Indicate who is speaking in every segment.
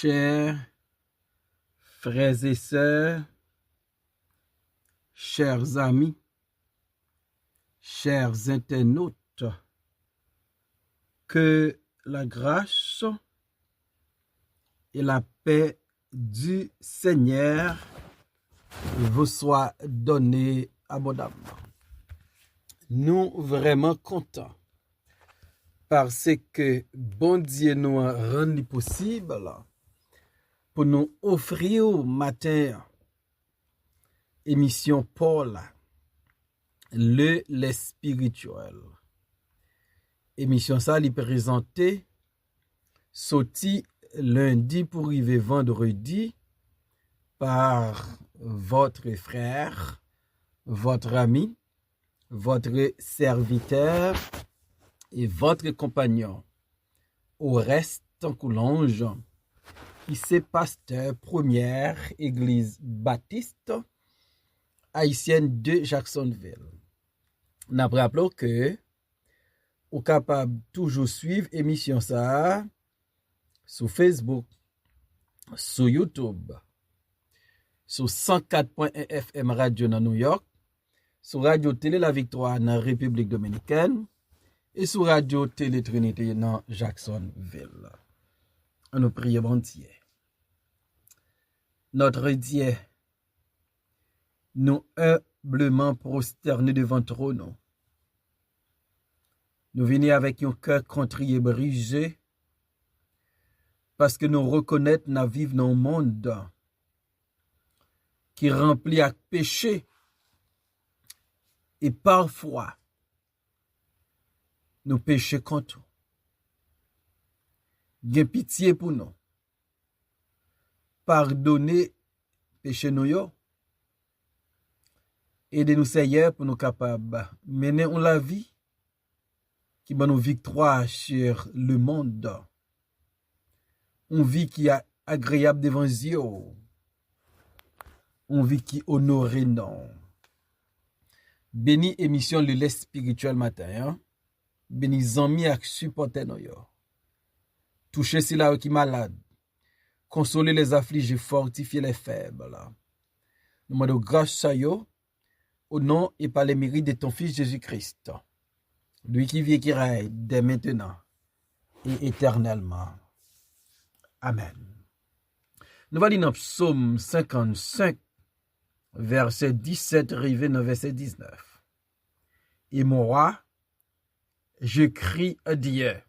Speaker 1: Chers frères et sœurs, chers amis, chers internautes, que la grâce et la paix du Seigneur vous soient données abondamment. Nous vraiment contents parce que bon Dieu nous a rendu possible pour nous offrir au matin émission Paul, les spirituel. Émission ça li présenté sorti lundi pour arriver vendredi par votre frère, votre ami, votre serviteur et votre compagnon. Au reste en Coulange, qui c'est pasteur première église baptiste haïtienne de Jacksonville. N'a rappelé que ou capable toujours suivre émission ça sur Facebook, sur YouTube, sur 104.1 FM radio dans New York, sur Radio Télé La Victoire dans République Dominicaine et sur Radio Télé Trinité dans Jacksonville. On nous prie bon Dieu. Notre Dieu, nous humblement prosternés devant ton trône. Nous venons avec un cœur contrit et brisé parce que nous reconnaissons que nous vivons dans un monde qui est rempli de péché et parfois nous péchons contre nous. Gain pitié pour nous. Pardonnez péché nous yo. Aidez-nous Seigneur pour nous capables mener la vie qui va nous victoire sur le monde. Une vie qui est agréable devant Dieu. Une vie qui honore non. Béni émission le lait spirituel matin. Béni zami ak supporter nous yo. Toucher si là qui malade. Consoler les affligés, fortifier les faibles. Nous demandons grâce à yo au nom et par les mérites de ton fils Jésus-Christ. Lui qui vit et qui règne dès maintenant et éternellement. Amen. Nous allons lire dans Psaume 55, verset 17, arrivé dans verset 19. Et moi, je crie à Dieu,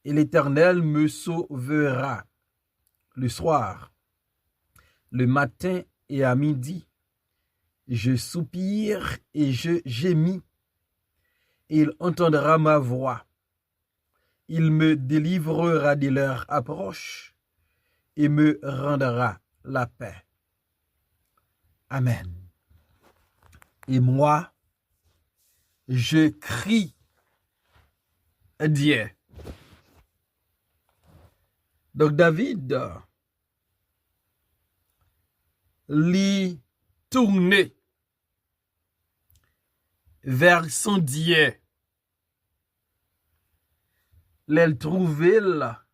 Speaker 1: et l'Éternel me sauvera le soir, le matin et à midi. Je soupire et je gémis. Il entendra ma voix. Il me délivrera de leur approche et me rendra la paix. Amen. Et moi, je crie à Dieu. Donc David lui tourné vers son Dieu. L'elle trouvait là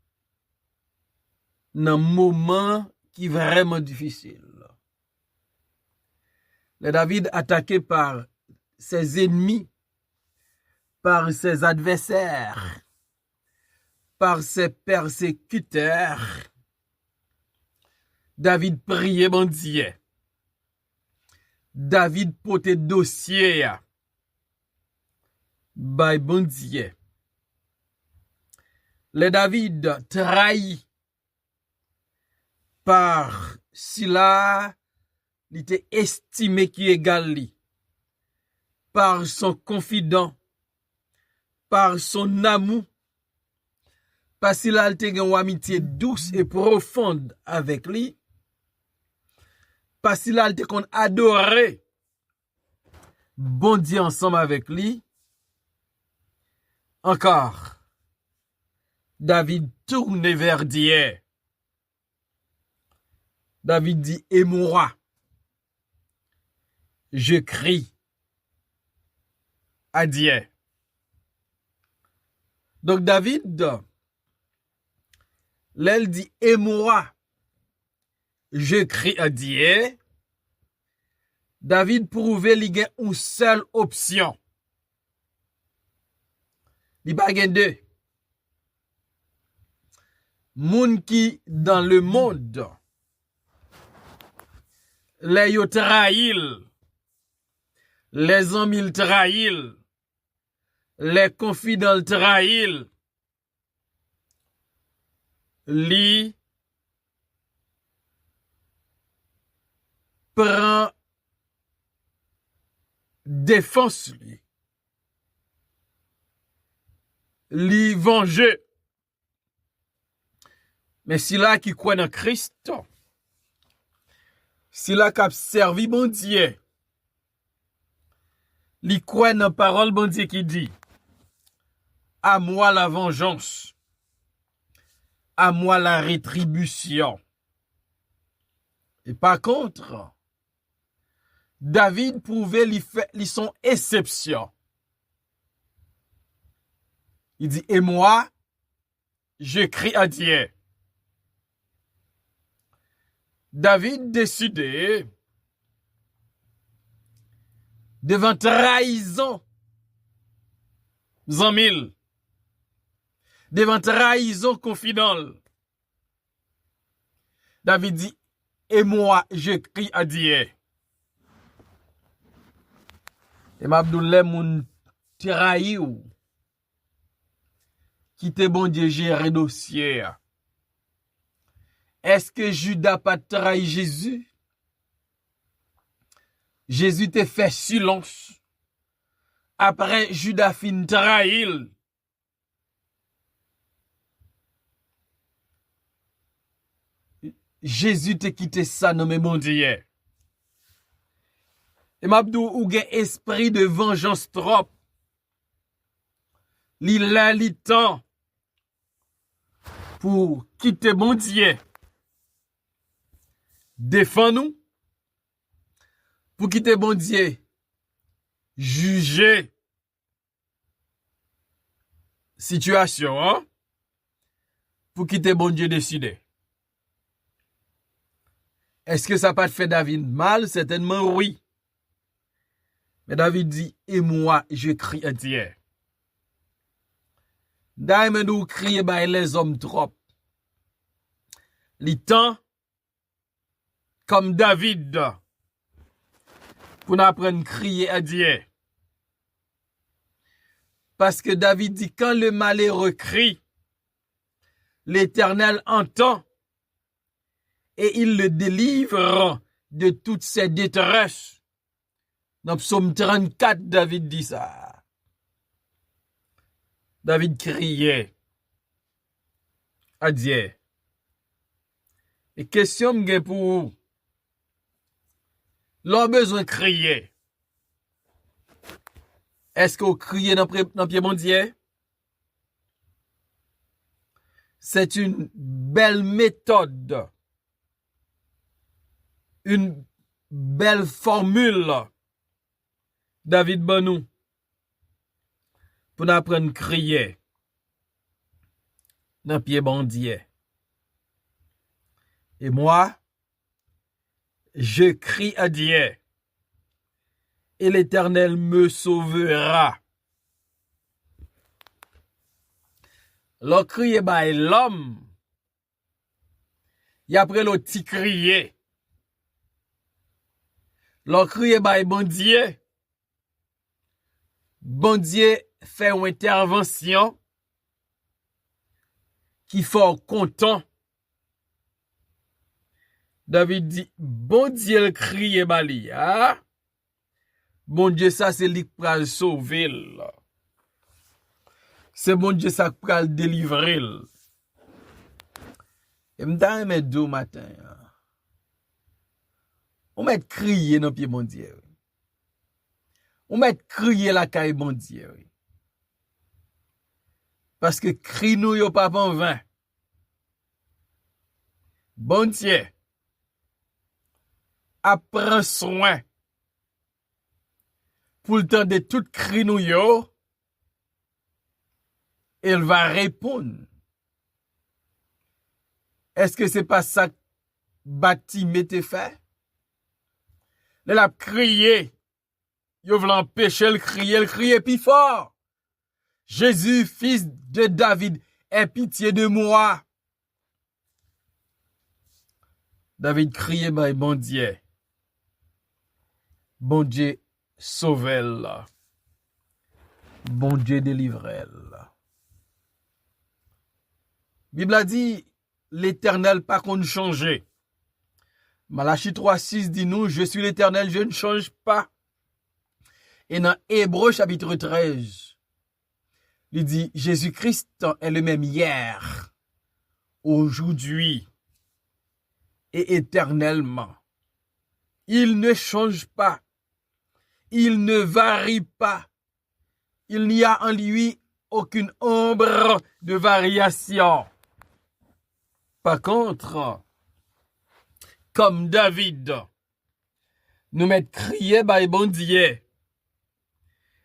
Speaker 1: dans un moment qui est vraiment difficile. Le David attaqué par ses ennemis, par ses adversaires, par ses persécuteurs. David priait bon Dieu. David pote dossier. By bon Dieu. Le David trahi par Sila, il était estimé qui égal lui, par son confident, par son amour, parce qu'il a une amitié douce et profonde avec lui, parce qu'il a adoré bon Dieu ensemble avec lui. Encore, David tourne vers Dieu. David dit, et moi, je crie à Dieu. Donc David L'elle dit, et moi, je crie à Dieu. David prouve qu'il y a une seule option. Il n'y a pas deux. Moun qui dans le monde, les yo trahil, les amis trahil, les confidents trahil, li prend défense li venge. Mais si là qui croit dans Christ, si là qui a servi bon Dieu, li croit dans parole bon Dieu qui dit, à moi la vengeance, à moi la rétribution. Et par contre, David prouvait li son exception. Il dit, et moi, je crie à Dieu. David décidé, devant trahison, zanmil, devant trahison confident, David dit, et moi, je crie à Dieu. Et m'abdoulè moun trahi ou, qui te bon Dieu gérer dossier. Est-ce que Judas pas trahi Jésus? Jésus te fait silence. Après, Judas fin trahil. Jésus te quitté ça, non mais bon Dieu. Et m'abdou ou gen esprit de vengeance trop. Li la li temps pour quitter bon Dieu. Défends-nous. Pour quitter bon Dieu. Juger. Situation, hein? Pour quitter bon Dieu décider. Est-ce que ça pas fait David mal? Certainement oui. Mais David dit, et moi, je crie à Dieu. David nous crie by les hommes trop. Les temps, comme David, pour nous apprendre à crier à Dieu. Parce que David dit, quand le malheureux crie, l'Éternel entend et il le délivre de toutes ses détresses. Dans Psaume 34, David dit ça. David criait à Dieu. Et question m'gen pour vous. L'on besoin de crier. Est-ce qu'on crie dans pied bon Dieu? C'est une belle méthode. Une belle formule. David Banou. Pour nous apprendre à crier. Dans pied bon Dieu. Et moi, je crie à Dieu. Et l'Éternel me sauvera. Le crier by l'homme. Et après le petit crier. Le crier by bon Dieu. Bon Dieu fait une intervention qui fait content. David dit, bon Dieu le crie bali, hein? Bon Dieu, ça c'est lui qui va le sauver. C'est bon Dieu ça qui va le délivrer. Et m'ta me deux matin. On met crier dans pied bon Dieu. On met crier la caille bon Dieu. Parce que cri nous yo pas en vain. Bon Dieu. Prend soin pour le temps de tout cri nous yo, elle va répondre. Est-ce que c'est pas ça que bâti m'était fait? Elle a crié. Yo v'l'a empêché le crier plus fort. Jésus, fils de David, aie pitié de moi. David criait, bon Dieu. Bon Dieu, sauvez-la. Bon Dieu, délivrez-la. Bible a dit, l'Éternel pas qu'on changer. Malachie 3:6 dit nous, je suis l'Éternel, je ne change pas. Et dans Hébreux chapitre 13, il dit, Jésus-Christ est le même hier, aujourd'hui et éternellement. Il ne change pas. Il ne varie pas. Il n'y a en lui aucune ombre de variation. Par contre, comme David, nous mettons crier by bon Dieu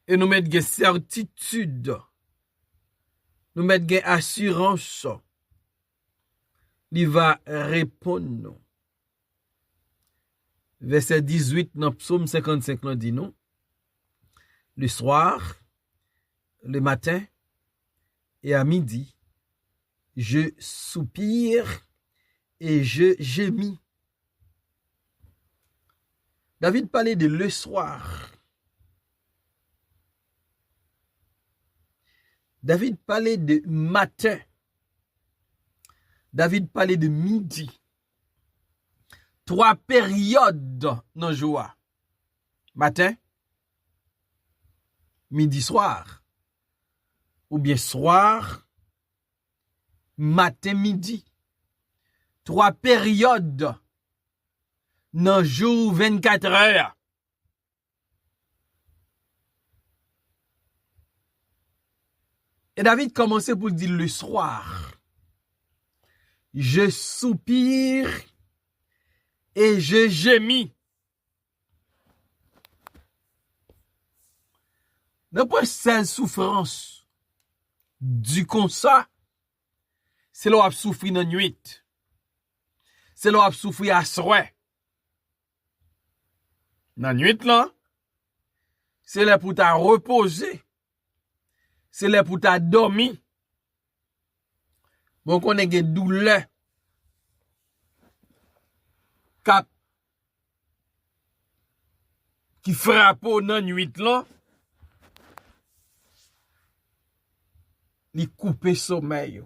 Speaker 1: et nous mettons certitude, nous mettons assurance, il va répondre. Verset 18 dans Psaume 55 nous dit nous, le soir, le matin et à midi, je soupire et je gémis. David parlait de le soir. David parlait de matin. David parlait de midi. 3 périodes dans joie. Matin, midi, soir. Ou bien soir, matin, midi. 3 périodes dans jour 24 heures. Et David commençait pour dire le soir. Je soupire et je gémis. D'après cette souffrance du constat, c'est là où souffrir dans la nuit. C'est là où souffrir à soir. Dans la nuit là, c'est là pour ta reposer. C'est là pour ta dormir. Bon, qu'on ait des douleurs. Qui frappe dans la nuit là. Li couper sommeil.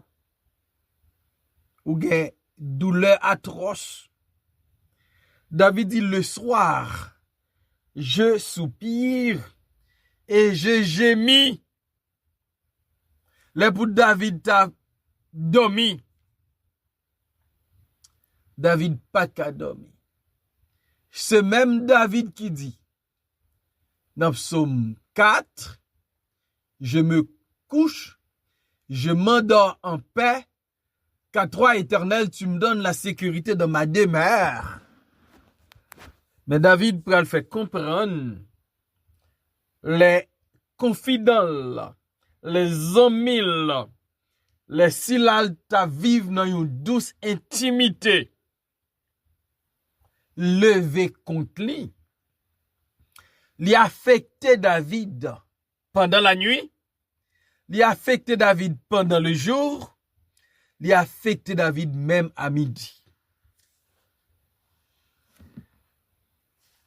Speaker 1: Ou gen douleur atroce. David dit le soir, je soupire et je gémis. Le pour David t'a dormi. David pas qu'à dormir. C'est même David qui dit dans Psaume 4, je me couche, je m'endors en paix, car toi, Éternel, tu me donnes la sécurité de ma demeure. Mais David peut le faire comprendre les confidents, les amis, les silal ta vivre dans une douce intimité. Levé contre lui. Li affecté David pendant la nuit. Li affecté David pendant le jour. Li affecté David même à midi.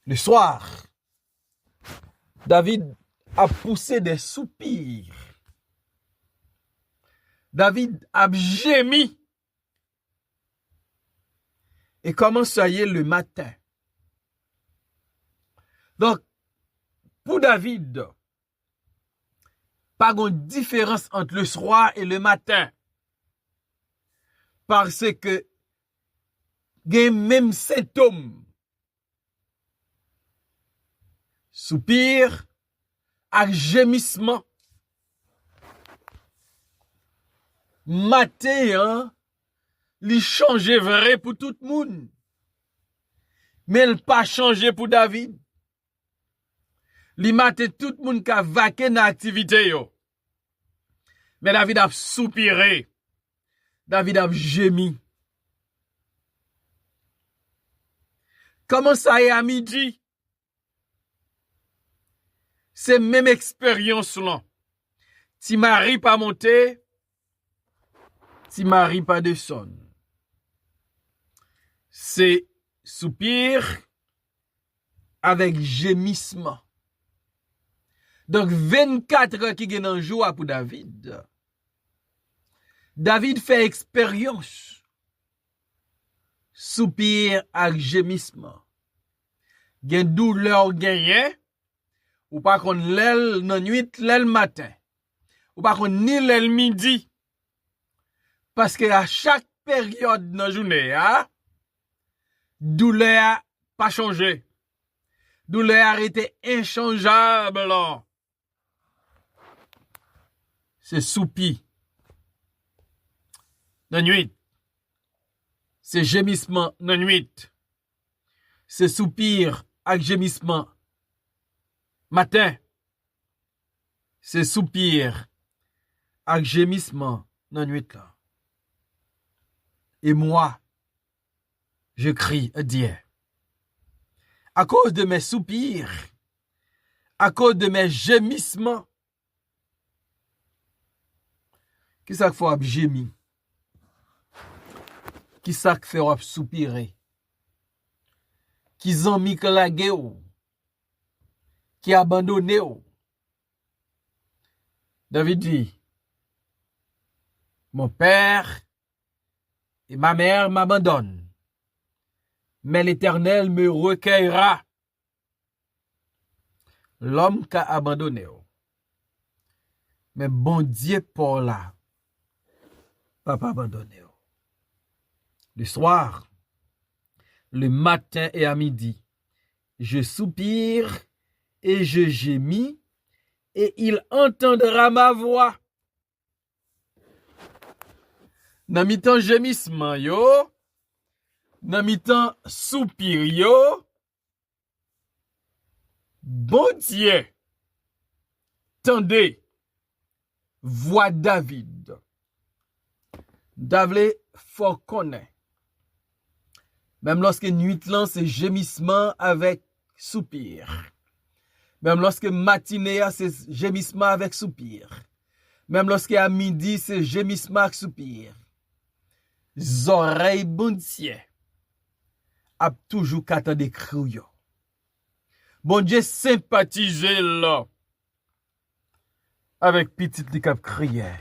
Speaker 1: Le soir, David a poussé des soupirs. David a gémi. Et comment ça y est le matin? Donc, pour David, pas de différence entre le soir et le matin. Parce que, il y a même symptômes. Soupir, ak gémissement. Matin, li change vrai pour tout le monde. Mais il pas changé pour David. Li matin tout le monde qui a vaqué dans l'activité yo. Mais David a soupiré. David a gémi. Comment ça est à midi? C'est même expérience là. Si Marie pas monté, si Marie pas descend. C'est soupir avec gémissement. Donc 24 heures qui gagne un jour pour David. David fait expérience. Soupir avec gémissement. Gen douleur gagné. Ou pas qu'on l'aile dans nuit, l'aile matin. Ou pas qu'on ni l'aile midi. Parce que à chaque période dans la journée, hein, douleur pas changé. Douleur était inchangeable. C'est soupi. Dans la nuit. C'est gémissement dans la nuit. C'est soupir avec gémissement. Matin. C'est soupir avec gémissement dans la nuit là. Et moi, je crie à Dieu. À cause de mes soupirs, à cause de mes gémissements, qui ça fait à gémir? Qui ça fait à soupirer? Qui zanmi que la guerre? Qui abandonné? David dit, mon père et ma mère m'abandonnent, mais l'Éternel me recueillera. L'homme qu'a abandonné, mais bon Dieu pour là, papa abandonné. Le soir, le matin et à midi, je soupire et je gémis, et il entendra ma voix. Dans mi-temps gémissement yo, dans mi-temps soupir yo, bon Dieu, tendez, voix David. David faut connaître. Même lorsque nuit là, c'est gémissement avec soupir. Même lorsque matinée, c'est gémissement avec soupir. Même lorsque à midi, c'est gémissement avec soupir. Oreilles bon Dieu a toujours qu'attendre des cris. Bon Dieu sympathise là avec petit li k'ap crier.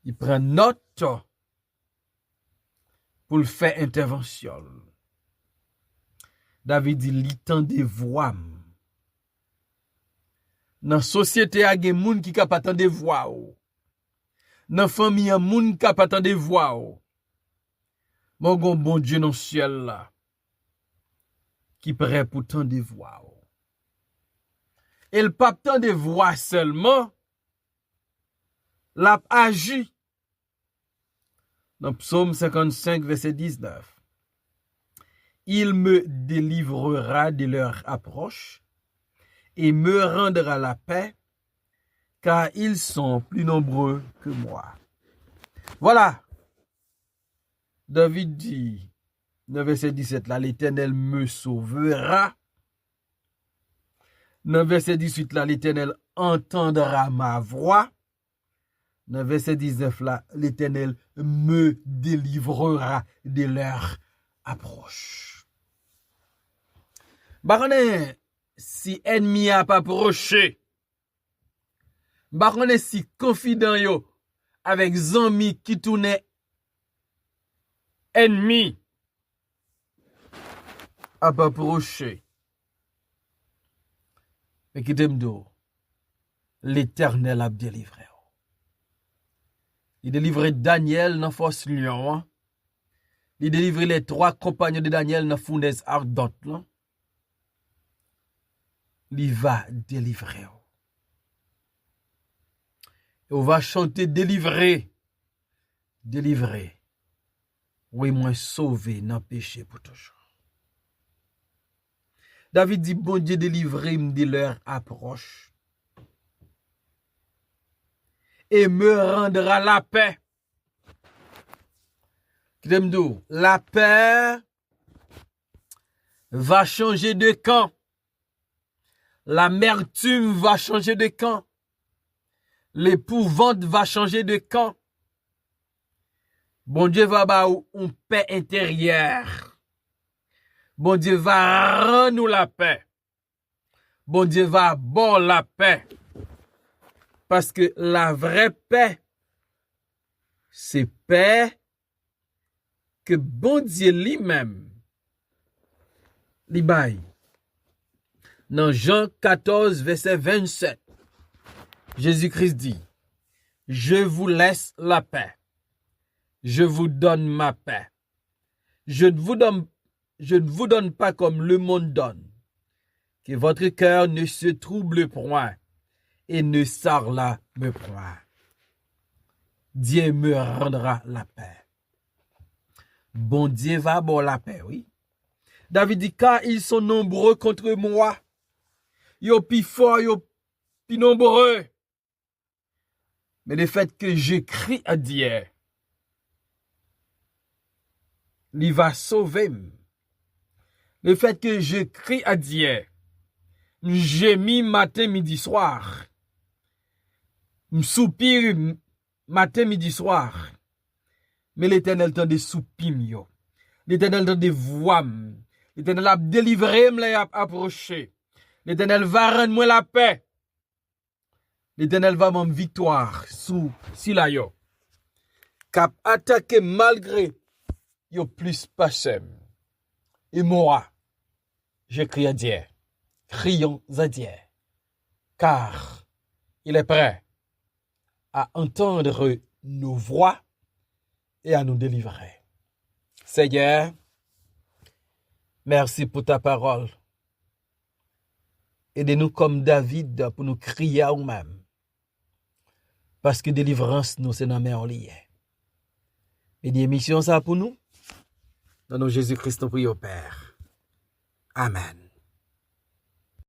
Speaker 1: Il prend note pour le faire intervention. David dit li tande voix. Dans société a gen moun ki k'ap attendre voix. Dans famille a moun k'ap attendre voix. Mon bon Dieu dans ciel là qui prêt pour tendre voix. Et le pape tende voix seulement l'a agi. Dans Psaume 55 verset 19. Il me délivrera de leur approche et me rendra la paix, car ils sont plus nombreux que moi. Voilà. David dit, dans verset 17, là, l'Éternel me sauvera. Dans verset 18, là, l'Éternel entendra ma voix. Dans verset 19, là, l'Éternel me délivrera de leur approche. Barone, si ennemi a pas approché, barone si confident yo avec zami qui tourne ennemi a pas approché. Mais qui t'aime d'eau, l'Éternel a délivré. Il délivrait Daniel dans force lion. Il délivrait les 3 compagnons de Daniel dans fournaise ardente. Il va délivrer. Et on va chanter délivrer. Délivrer. Oui, moi sauvé dans péché pour toujours. David dit, bon Dieu délivrer de leur approche. Et me rendra la paix. La paix va changer de camp. L'amertume va changer de camp. L'épouvante va changer de camp. Bon Dieu va avoir une paix intérieure. Bon Dieu va rendre nous la paix. Bon Dieu va avoir la paix. Parce que la vraie paix, c'est paix que bon Dieu lui-même li baille. Dans Jean 14, verset 27, Jésus-Christ dit, je vous laisse la paix. Je vous donne ma paix. Je ne vous donne pas comme le monde donne. Que votre cœur ne se trouble point et ne s'arlame point. Dieu me rendra la paix. Bon Dieu va avoir la paix, oui. David dit, car ils sont nombreux contre moi. Yo plus fort, yo plus nombreux. Mais le fait que je crie à Dieu, il va sauver. Le fait que je crie à Dieu, j'ai mis matin, midi, soir. Je soupire matin, midi, soir. Mais l'Éternel tend des soupir. L'Éternel tend des voix. L'Éternel a délivré, me l'a approché. L'Éternel va rendre moi la paix. L'Éternel va m'en victoire sous si la yo. Cap attaqué malgré yo plus passé. Et moi, je crie à Dieu. Crions à Dieu. Car il est prêt à entendre nos voix et à nous délivrer. Seigneur, merci pour ta parole. Aidez-nous comme David pour nous crier à nous-mêmes. Parce que délivrance, nous, c'est dans main liée. Et l'émission, ça pour nous. Dans nos Jésus-Christ, nous prions au Père. Amen.